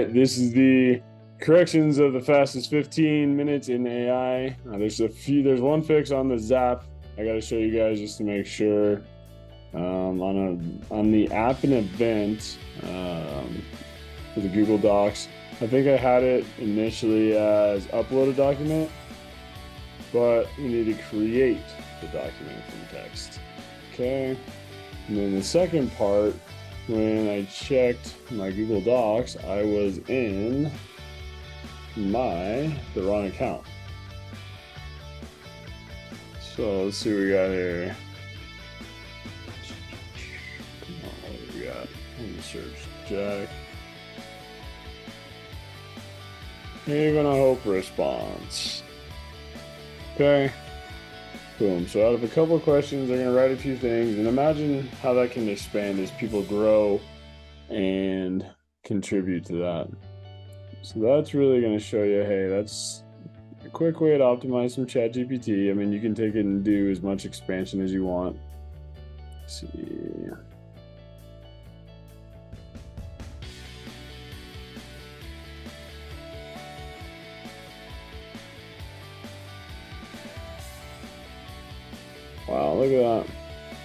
This is the corrections of the fastest 15 minutes in AI. There's one fix on the Zap. I got to show you guys just to make sure. On the app and event for the Google Docs, I think I had it initially as upload a document, but we need to create the document from text. Okay. And then the second part, when I checked my Google Docs, I was in the wrong account. So let's see what we got here. Come on, what do we got? Let me search Jack. Haven of Hope response. Okay. Boom. So out of a couple of questions, they're going to write a few things, and imagine how that can expand as people grow and contribute to that. So that's really going to show you, hey, that's a quick way to optimize some ChatGPT. I mean, you can take it and do as much expansion as you want. Let's see. Wow, look at that.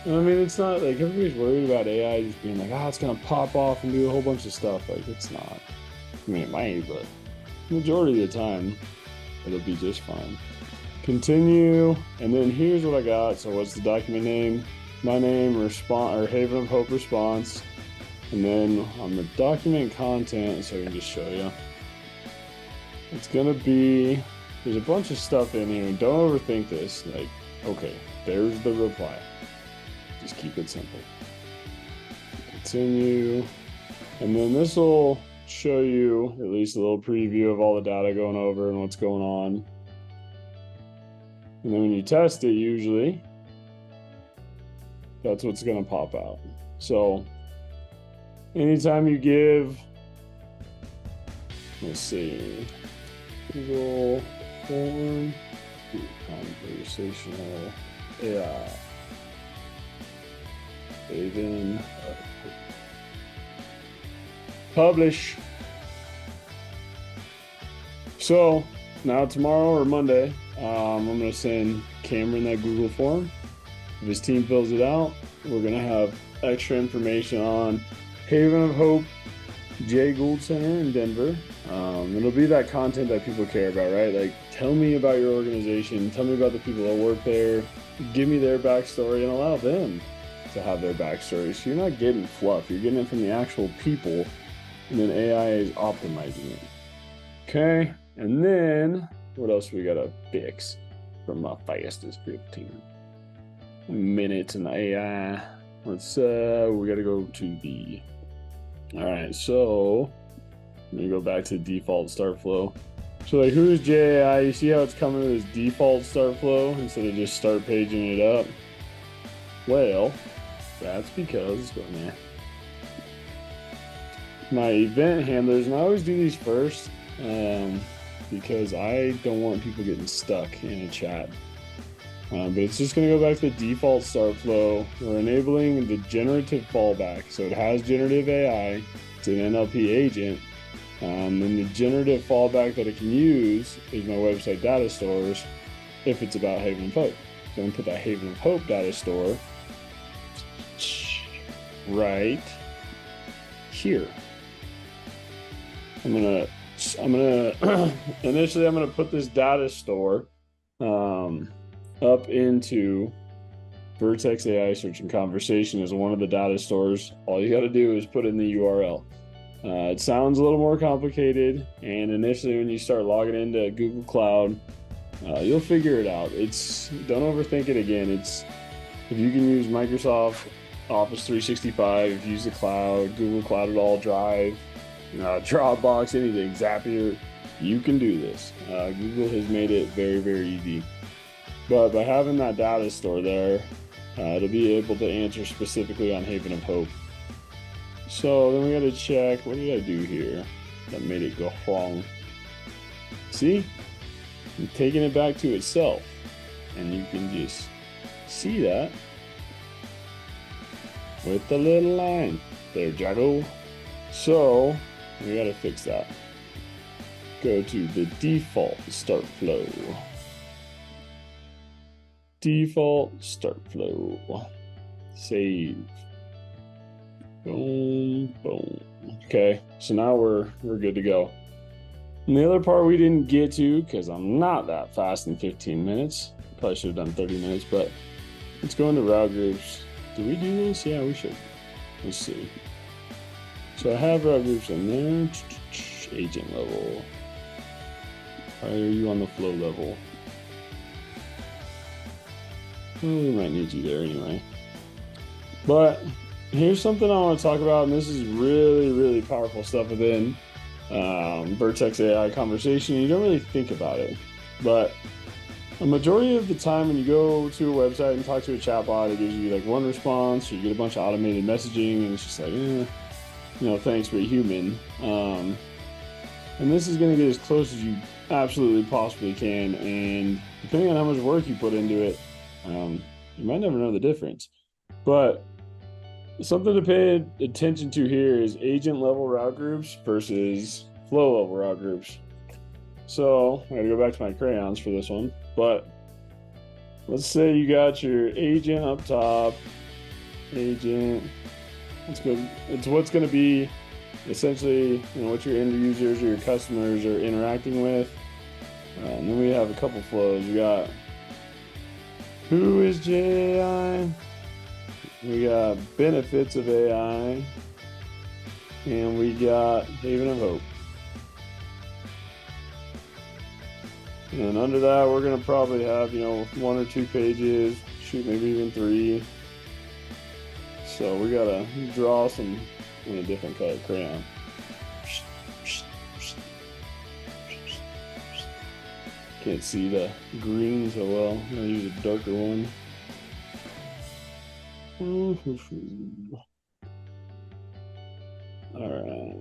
I mean, it's not like everybody's worried about AI just being like, it's going to pop off and do a whole bunch of stuff. Like, it's not. I mean, it might, but majority of the time, it'll be just fine. Continue, and then here's what I got. So what's the document name? My name, or Haven of Hope response. And then on the document content, so I can just show you, it's going to be, there's a bunch of stuff in here. Don't overthink this. Like, okay, there's the reply. Just keep it simple. Continue. And then this will show you at least a little preview of all the data going over and what's going on. And then when you test it, usually, that's what's going to pop out. So anytime you give, let's see, Google form, conversational AI, Haven, publish. So now tomorrow or Monday, I'm going to send Cameron that Google form. If his team fills it out, we're going to have extra information on Haven of Hope, Jay Gould Center in Denver. It'll be that content that people care about, right? Like, tell me about your organization. Tell me about the people that work there. Give me their backstory and allow them to have their backstory. So you're not getting fluff. You're getting it from the actual people, and then AI is optimizing it. Okay. And then what else we got to fix from my fastest 15 minutes in the AI? Let's we got to go to the, all right, so let me go back to default start flow. So like, who's JAI? You see how it's coming to this default start flow instead of just start paging it up? Well, that's because, go there. My event handlers, and I always do these first because I don't want people getting stuck in a chat. But it's just going to go back to the default start flow. We're enabling the generative fallback. So it has generative AI. It's an NLP agent. And the generative fallback that it can use is my website data stores if it's about Haven of Hope. So I'm going to put that Haven of Hope data store right here. I'm gonna initially I'm gonna put this data store up into Vertex AI Search and Conversation as one of the data stores. All you got to do is put in the URL. It sounds a little more complicated, and initially when you start logging into Google Cloud, you'll figure it out. Don't overthink it again. It's, if you can use Microsoft Office 365, use the cloud, Google Cloud at all, Drive, Dropbox, anything, Zapier, you can do this. Google has made it very, very easy. But by having that data store there, it'll be able to answer specifically on Haven of Hope. So then we got to check, what did I do here that made it go wrong? See? I'm taking it back to itself. And you can just see that with the little line. There, Jaggo. So We gotta fix that. Go to the default start flow. Default start flow. Save. Boom, boom. Okay, so now we're good to go. And the other part we didn't get to, because I'm not that fast in 15 minutes. Probably should have done 30 minutes, but let's go into route groups. Do we do this? Yeah, we should. Let's see. So I have route groups in there. Agent level. Why are you on the flow level? Well, we might need you there anyway. But here's something I want to talk about, and this is really, really powerful stuff within Vertex AI conversation. You don't really think about it, but a majority of the time when you go to a website and talk to a chatbot, it gives you like one response, or you get a bunch of automated messaging, and it's just like, thanks, but human. And this is going to get as close as you absolutely possibly can, and depending on how much work you put into it, you might never know the difference. But something to pay attention to here is agent level route groups versus flow level route groups. So I gotta go back to my crayons for this one, but let's say you got your agent up top. Agent, it's good. It's what's going to be essentially, what your end users or your customers are interacting with. And then we have a couple flows. We got who is JAI? We got benefits of AI, and we got Haven of Hope. And under that, we're going to probably have, 1 or 2 pages, shoot, maybe even 3. So we got to draw some in a different color crayon. Can't see the green so well. I'm going to use a darker one. Alright.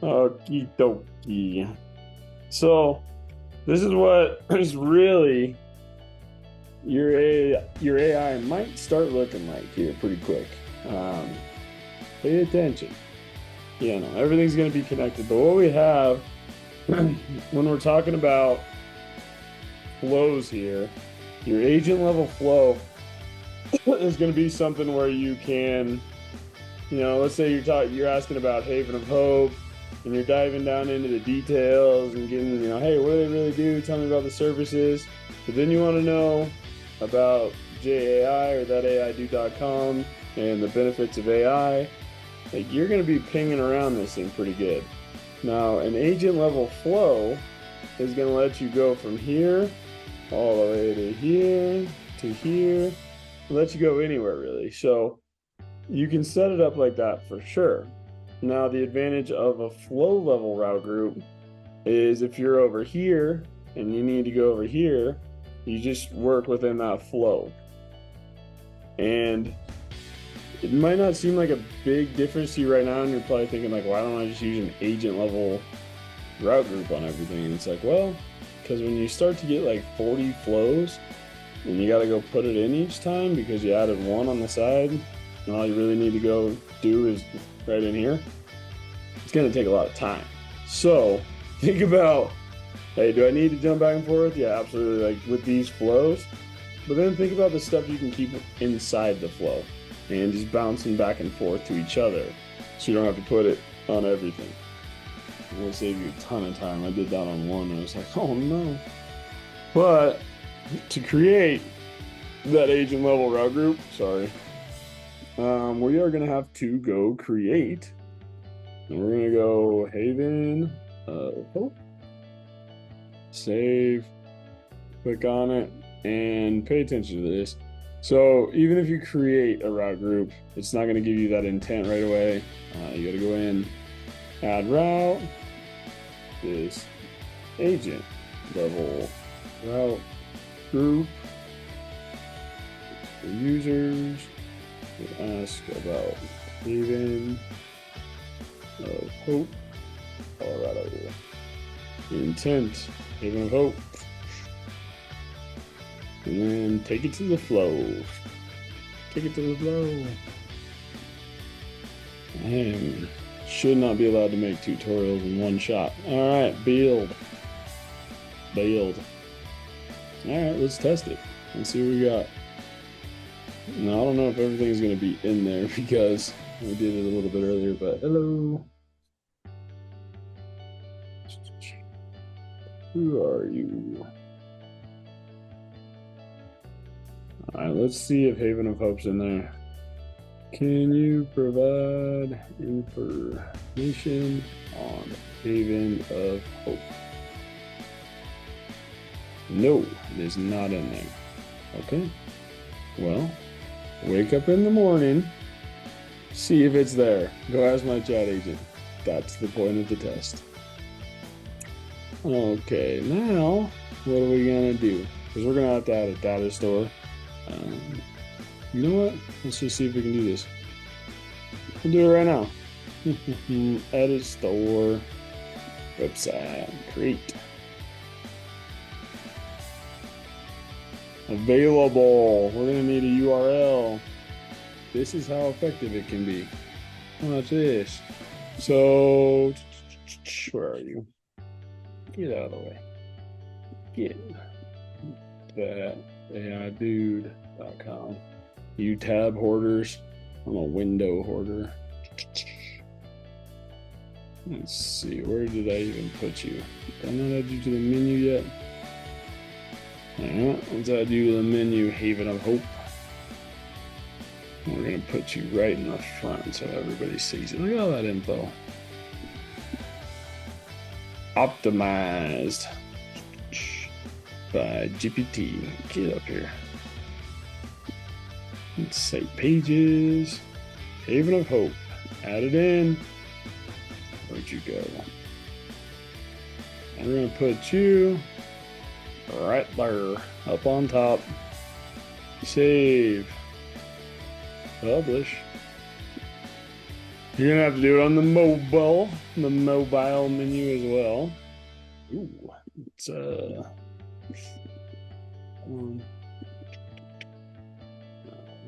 Okie dokie. So, this is what is really your AI might start looking like here pretty quick. Pay attention. Everything's going to be connected. But what we have when we're talking about flows here, your agent level flow is going to be something where you can, let's say you're asking about Haven of Hope, and you're diving down into the details and getting, hey, what do they really do? Tell me about the services. But then you want to know about JAI or thatAIdo.com and the benefits of AI. Like, you're going to be pinging around this thing pretty good. Now, an agent level flow is going to let you go from here all the way to here, let you go anywhere really. So you can set it up like that for sure. Now, the advantage of a flow level route group is if you're over here and you need to go over here, you just work within that flow. And it might not seem like a big difference to you right now, and you're probably thinking like, why don't I just use an agent level route group on everything? And it's like, well, because when you start to get like 40 flows and you got to go put it in each time because you added one on the side, and all you really need to go do is right in here, it's going to take a lot of time. So think about, hey, do I need to jump back and forth? Yeah, absolutely, like with these flows. But then think about the stuff you can keep inside the flow and just bouncing back and forth to each other, so you don't have to put it on everything. It will save you a ton of time. I did that on one and I was like, oh no. But to create that agent level route group, we are going to have to go create, and we're going to go Haven of Hope, save, click on it, and pay attention to this. So even if you create a route group, it's not going to give you that intent right away. You got to go in, add route, this agent level route group for users. We ask about Haven of Hope, Colorado. Intent, Haven of Hope. And then take it to the flow. Take it to the flow. Should not be allowed to make tutorials in one shot. All right, build. All right, let's test it and see what we got. Now, I don't know if everything's going to be in there because we did it a little bit earlier, but hello. Who are you? All right, let's see if Haven of Hope's in there. Can you provide information on Haven of Hope? No, it is not in there. Okay. Well, wake up in the morning, see if it's there. Go ask my chat agent. That's the point of the test. Okay, now what are we gonna do? Because we're gonna have to add a data store. You know what? Let's just see if we can do this. We'll do it right now. Edit store, website, create. Available. We're gonna need a URL. This is how effective it can be. Watch this. So, where are you? Get out of the way. Get that AIdude.com. You tab hoarders. I'm a window hoarder. Let's see, where did I even put you? Did I not add you to the menu yet? Alright, let's add you to the menu, Haven of Hope. We're gonna put you right in the front so everybody sees it. Look at all that info. Optimized by GPT. Get up here. Let's say pages. Haven of Hope. Add it in. Where'd you go? And we're gonna put you right there, up on top. Save. Publish. You're gonna have to do it on the mobile menu as well. Ooh, it's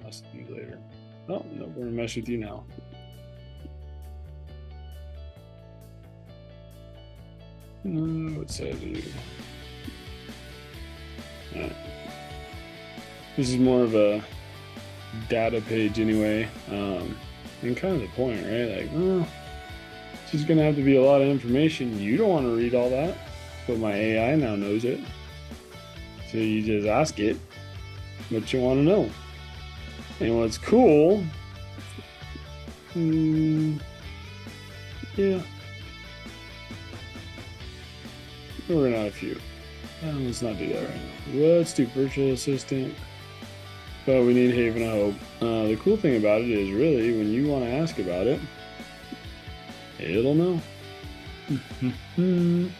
mess with you later. Oh no, we're gonna mess with you now. What says you? All right. This is more of a data page anyway, and kind of the point, right? Like, it's just gonna have to be a lot of information. You don't want to read all that, but my AI now knows it. So you just ask it what you want to know. And what's cool, yeah, we're gonna have a few. Let's not do that right now. Let's do virtual assistant. But we need Haven of Hope. The cool thing about it is really when you want to ask about it, it'll know. And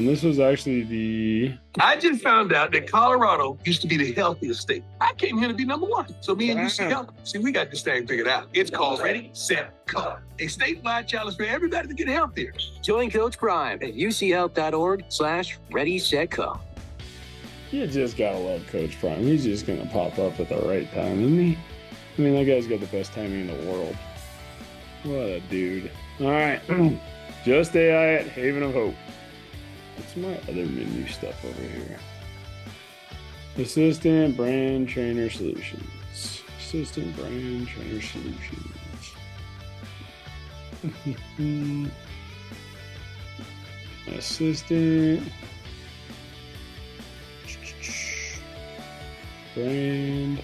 this was actually the... I just found out that Colorado used to be the healthiest state. I came here to be #1. So me and UC Health, see, we got this thing figured out. It's called Ready, Set, Go. A statewide challenge for everybody to get healthier. Join Coach Prime at uchealth.org/ready-set-go. You just gotta love Coach Prime. He's just gonna pop up at the right time, isn't he? I mean, that guy's got the best timing in the world. What a dude. All right. Just AI at Haven of Hope. What's my other menu stuff over here? Assistant Brand Trainer Solutions. Assistant Brand Trainer Solutions. Assistant Brand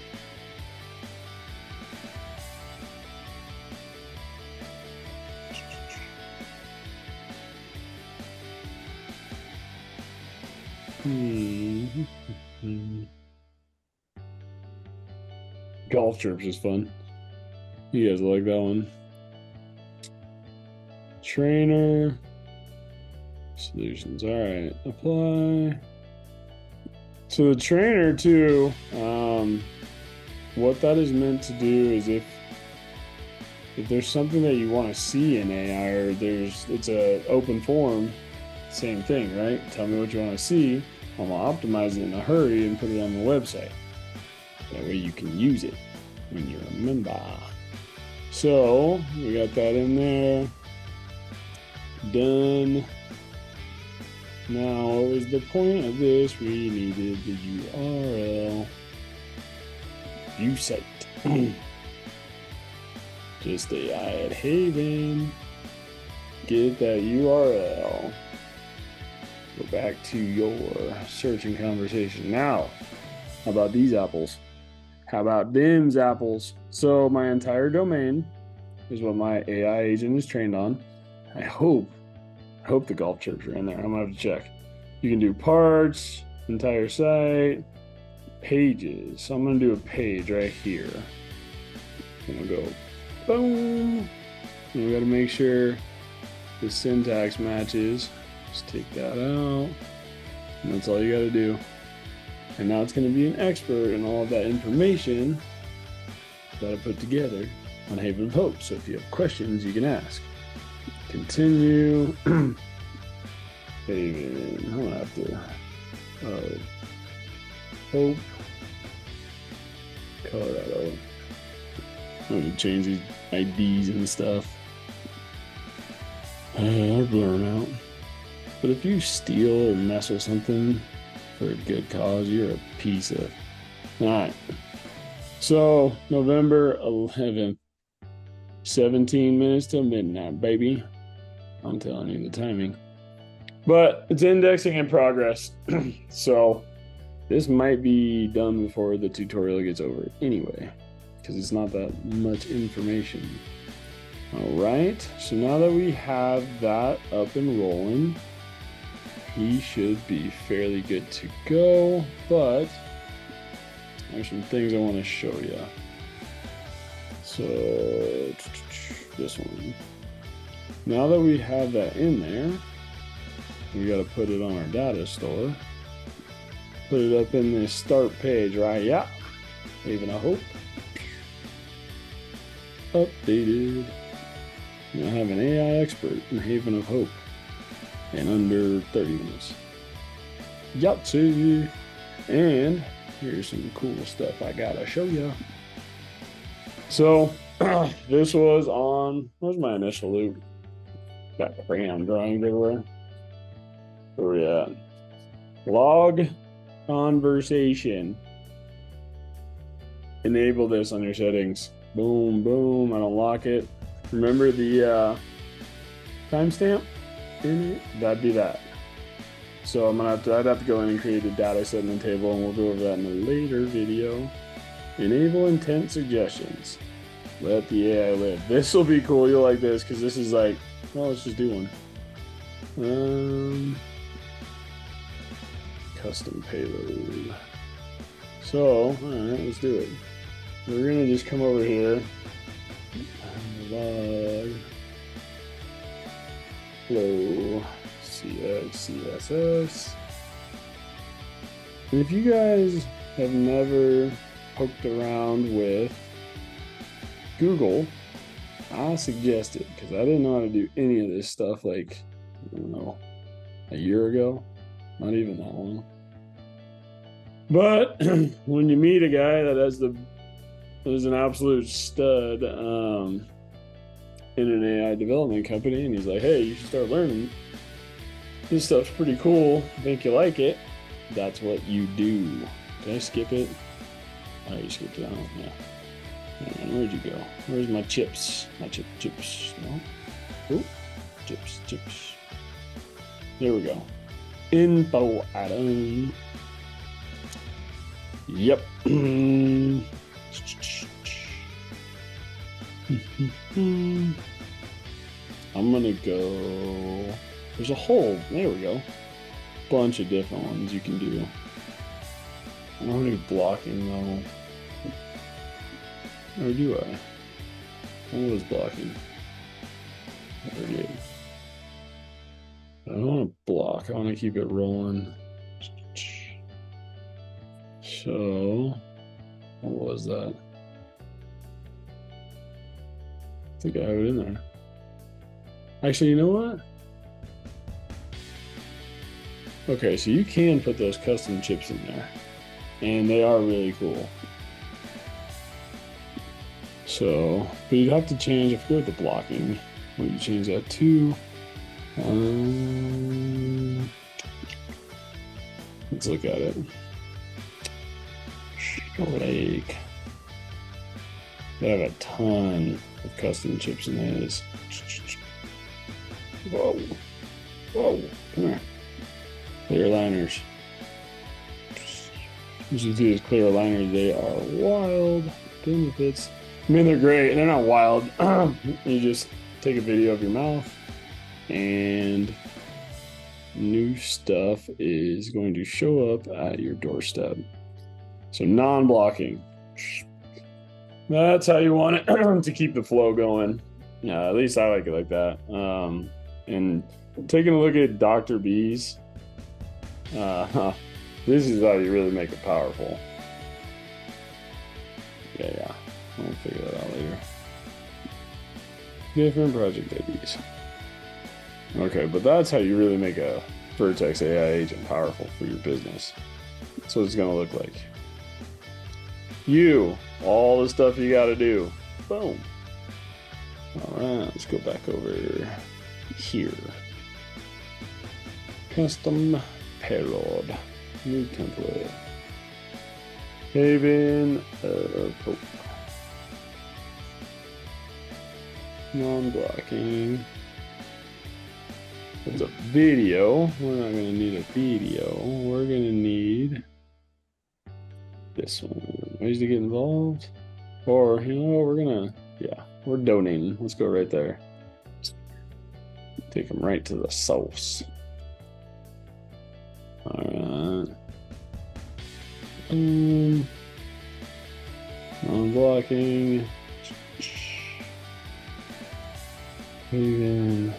Golf Chirps is fun. You guys like that one? Trainer Solutions. All right, apply. So the trainer too, what that is meant to do is if there's something that you want to see in AI, or it's a open forum, same thing, right? Tell me what you want to see. I'm gonna optimize it in a hurry and put it on the website. That way you can use it when you're a member. So we got that in there. Done. Now, what was the point of this? We needed the URL. View site. Just AI at Haven. Get that URL. Go back to your searching conversation. Now, how about these apples? How about them's apples? So my entire domain is what my AI agent is trained on. I hope the golf chips are in there. I'm gonna have to check. You can do parts, entire site, pages. So I'm gonna do a page right here. I'm gonna go boom. And we gotta make sure the syntax matches. Just take that out. And that's all you gotta do. And now it's gonna be an expert in all of that information that I put together on Haven of Hope. So if you have questions, you can ask. Continue. Haven. I'm gonna have to Hope, Colorado. I'm gonna change these IDs and stuff. I'll blur them out. But if you steal or mess with something for a good cause, you're a piece of. All right. So November 11th, 17 minutes till midnight, baby. I'm telling you the timing. But it's indexing in progress. So this might be done before the tutorial gets over anyway, because it's not that much information. All right. So now that we have that up and rolling, he should be fairly good to go. But there's some things I want to show you. So this one. Now that we have that in there, we got to put it on our data store. Put it up in this start page, right? Yeah. Haven of Hope. Updated. I have an AI expert in Haven of Hope in under 30 minutes. Yahtzee! And here's some cool stuff I gotta show you. So this was on, what was my initial loop? Got crayon drawings everywhere. Where we at? Log conversation. Enable this on your settings. Boom, boom. I don't lock it. Remember the timestamp in it? That'd be that. So I'd have to go in and create a data set in the table, and we'll go over that in a later video. Enable intent suggestions. Let the AI live. This will be cool. You'll like this because this is like, well, let's just do one. Custom payload. So, all right, let's do it. We're gonna just come over here. Log. Flow. CX, CSS. And if you guys have never poked around with Google, I suggest it because I didn't know how to do any of this stuff like, I don't know, a year ago. Not even that long. But when you meet a guy that is an absolute stud in an AI development company, and he's like, hey, you should start learning. This stuff's pretty cool. Think you like it? That's what you do. Did I skip it? Oh, you skipped it. Oh, yeah. Where'd you go? Where's my chips? My chips. No? Ooh, chips. There we go. Info item. Yep. I'm gonna go. There's a whole. There we go. Bunch of different ones you can do. I don't do blocking though. Or do I? What was blocking? I forget. I don't want to block. I want to keep it rolling. So, what was that? I think I have it in there. Actually, you know what? Okay, so you can put those custom chips in there, and they are really cool. So, but you'd have to change, I forget what the blocking, what you change that to. Let's look at it. Lake. They have a ton of custom chips in his. Whoa. Whoa. Come here. Clear liners. As you can see, these clear liners, they are wild. Benefits. I mean, they're great. They're not wild. You just take a video of your mouth, and new stuff is going to show up at your doorstep. So non-blocking. That's how you want it to keep the flow going. At least I like it like that. And taking a look at Dr. B's, this is how you really make it powerful. Yeah. I'll figure that out later. Different project IDs. Okay, but that's how you really make a Vertex AI agent powerful for your business. That's what it's going to look like. All the stuff you got to do. Boom. All right, let's go back over here. Custom payload. New template. Haven of Hope. Non-blocking. There's a video. We're not going to need a video. We're going to need this one. Ways to get involved. Or, you know what, we're donating. Let's go right there. Take them right to the source. Alright. Non-blocking. Even.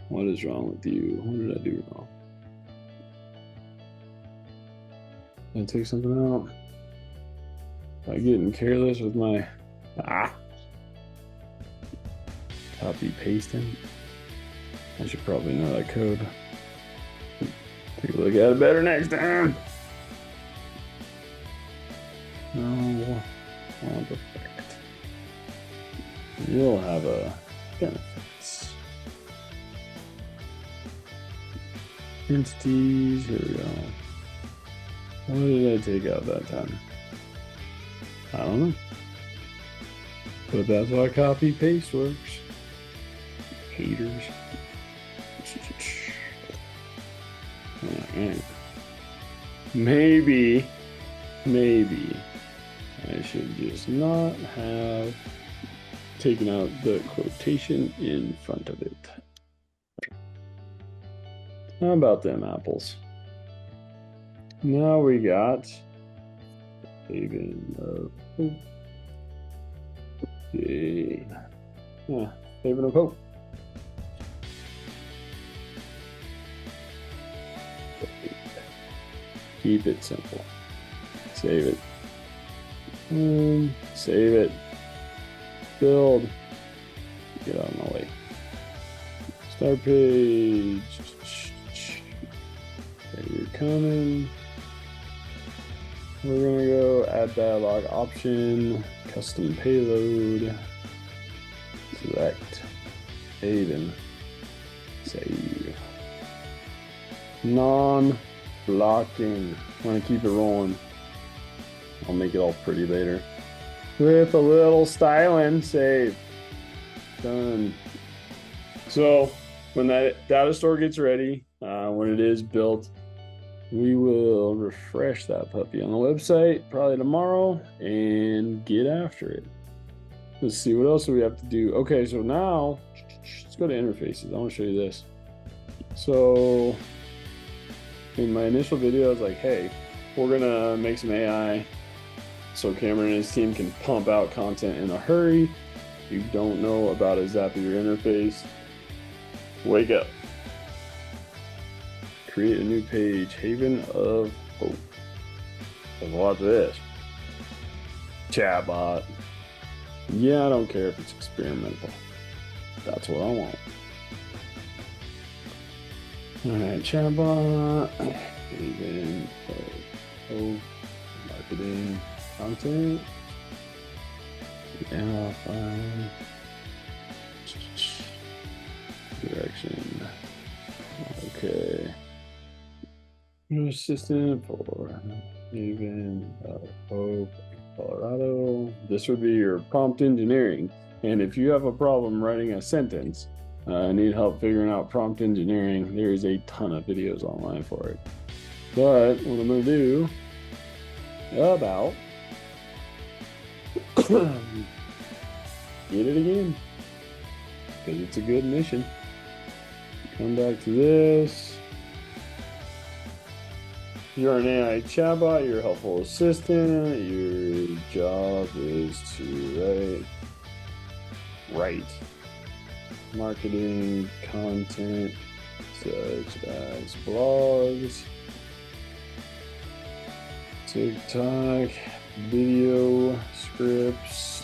What is wrong with you? What did I do wrong? Did I take something out? Am I getting careless with my copy pasting? I should probably know that code. Take a look at it better next time. No, perfect. You'll have a benefits. Entities, here we go. What did I take out that time? I don't know. But that's why copy paste works. Haters. Alright. Maybe I should just not have taken out the quotation in front of it. How about them apples? Now we got Haven of Hope. Yeah, Haven of Hope. Keep it simple. Save it. Save it. Build. Get out of my way. Start page. Okay, you're coming. We're gonna go add dialog option, custom payload, select, Haven, save. Non-blocking. Want to keep it rolling. I'll make it all pretty later. With a little styling, save. Done. So when that data store gets ready, when it is built, we will refresh that puppy on the website probably tomorrow and get after it. Let's see, what else do we have to do? Okay, so now let's go to interfaces. I want to show you this. So in my initial video, I was like, hey, we're gonna make some AI so Cameron and his team can pump out content in a hurry. If you don't know about a Zapier interface, wake up. Create a new page, Haven of Hope. And watch this. Chatbot. Yeah, I don't care if it's experimental. That's what I want. Alright, chatbot. Haven of Hope. Marketing content. Direction. Okay. New assistant for Haven of Hope, Colorado. This would be your prompt engineering. And if you have a problem writing a sentence, need help figuring out prompt engineering, there is a ton of videos online for it. But what I'm going to do about get it again, because it's a good mission. Come back to this. You're an AI chatbot, you're a helpful assistant. Your job is to write marketing content such as blogs, TikTok, video scripts,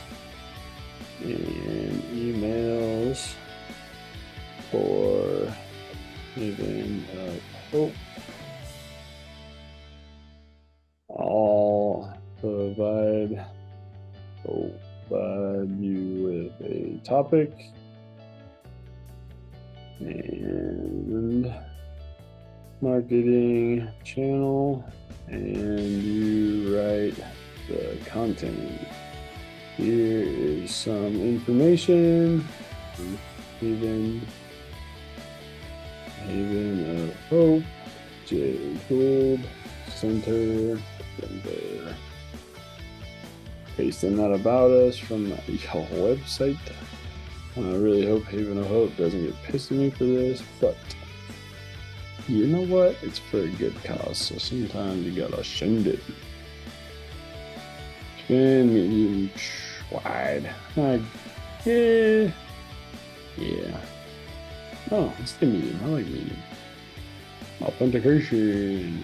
and emails for Haven of Hope. I'll provide you with a topic and marketing channel, and you write the content. Here is some information. Haven of Hope, J. Gould Center, Denver. Pasting that about us from the website. I really hope Haven of Hope doesn't get pissed at me for this, but you know what? It's for a good cause, so sometimes you gotta send it. Spin, medium, wide. Yeah. Oh, it's the medium. I like medium. Authentication.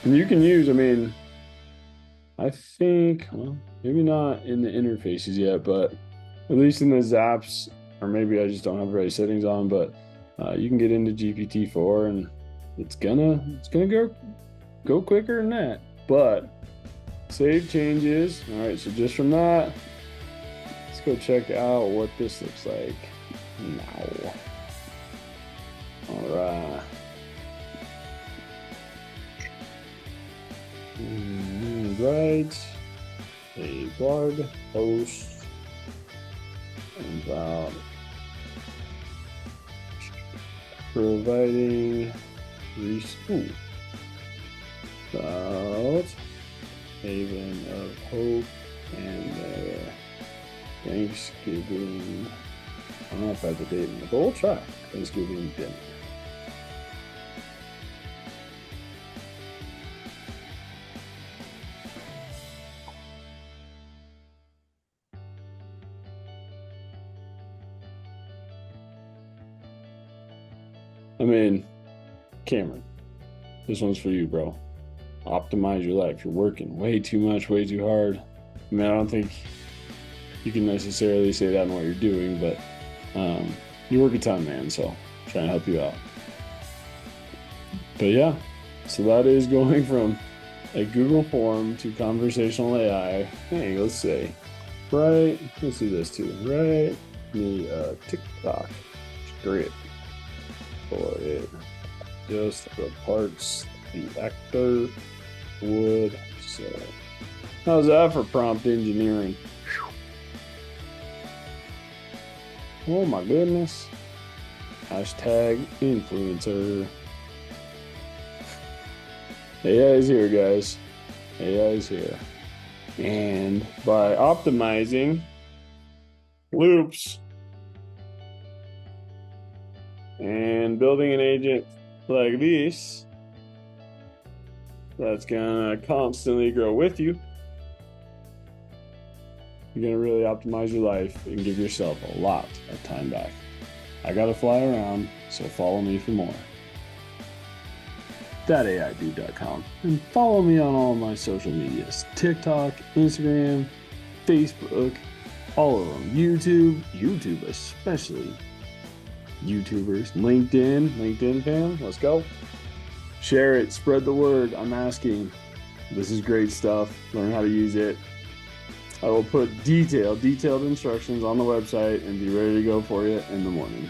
And you can use, I think, well, maybe not in the interfaces yet, but at least in the Zaps, or maybe I just don't have the right settings on, but you can get into GPT-4 and it's gonna go quicker than that. But save changes. All right, so just from that, let's go check out what this looks like now. All right. Right, a blog post about providing about Haven of Hope and their Thanksgiving. I don't know if I have the date in the bowl. Try Thanksgiving dinner. Cameron, this one's for you, bro. Optimize your life. You're working way too much, way too hard. I don't think you can necessarily say that in what you're doing, but you work a ton, man, so I'm trying to help you out. But yeah, so that is going from a Google form to conversational AI. Hey, let's say, let's do this too. Write me a TikTok script for it. Just the parts the actor would say. How's that for prompt engineering? Oh my goodness. Hashtag influencer. AI is here, guys. AI is here. And by optimizing loops and building an agent like this that's gonna constantly grow with you, you're gonna really optimize your life and give yourself a lot of time back. I gotta fly around, so follow me for more. thataidude.com, and follow me on all my social medias: TikTok, Instagram, Facebook, all of them, YouTube especially. YouTubers, LinkedIn fam, let's go. Share it, spread the word. I'm asking. This is great stuff. Learn how to use it. I will put detailed instructions on the website and be ready to go for you in the morning.